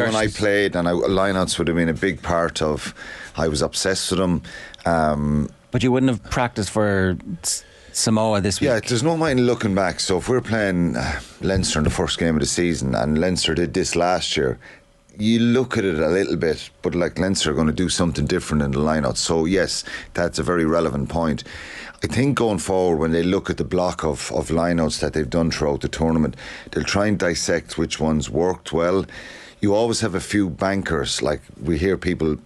when I played, and lineouts would have been a big part of. I was obsessed with them. But you wouldn't have practiced for Samoa this week. Yeah, there's no mind looking back. So if we're playing Leinster in the first game of the season, and Leinster did this last year, you look at it a little bit, but like Leinster are going to do something different in the lineout. So yes, that's a very relevant point. I think going forward, when they look at the block of lineouts that they've done throughout the tournament, they'll try and dissect which ones worked well. You always have a few bankers, like we hear people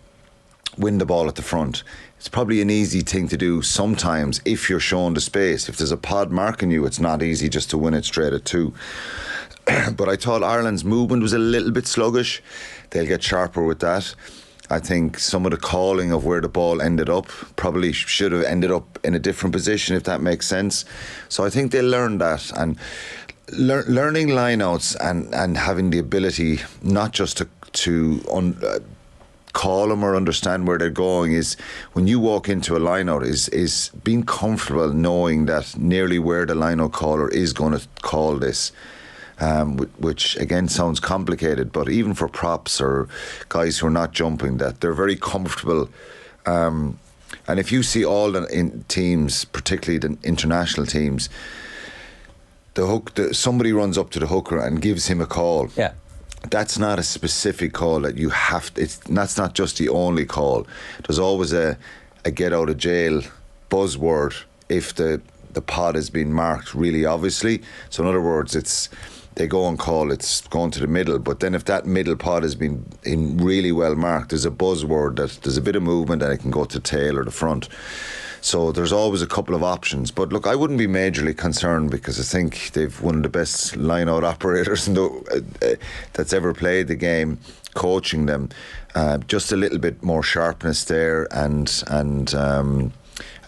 win the ball at the front. It's probably an easy thing to do sometimes if you're shown the space. If there's a pod marking you, it's not easy just to win it straight at 2. But I thought Ireland's movement was a little bit sluggish. They'll get sharper with that. I think some of the calling of where the ball ended up probably should have ended up in a different position, if that makes sense. So I think they'll learn that, and learning lineouts and having the ability not just to call them or understand where they're going, is when you walk into a lineout is being comfortable knowing that nearly where the lineout caller is going to call this. Which again sounds complicated, but even for props or guys who are not jumping, that they're very comfortable. And if you see all the teams, particularly the international teams, somebody runs up to the hooker and gives him a call. Yeah. That's not a specific call that you have to, that's not just the only call. There's always a get out of jail buzzword if the pod has been marked really obviously. So in other words, they go and call it's going to the middle, but then if that middle pod has been really well marked, there's a buzzword that there's a bit of movement and it can go to tail or the front. So there's always a couple of options. But look, I wouldn't be majorly concerned, because I think they've one of the best line-out operators that's ever played the game, coaching them. Just a little bit more sharpness there, and a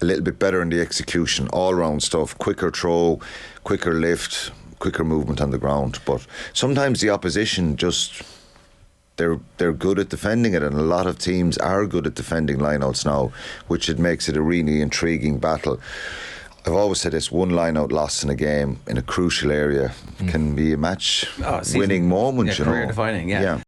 little bit better in the execution, all-round stuff, quicker throw, quicker lift, quicker movement on the ground. But sometimes the opposition just... They're good at defending it, and a lot of teams are good at defending lineouts now, which it makes it a really intriguing battle. I've always said this: one lineout loss in a game in a crucial area can be a match winning moment. Career defining. Yeah.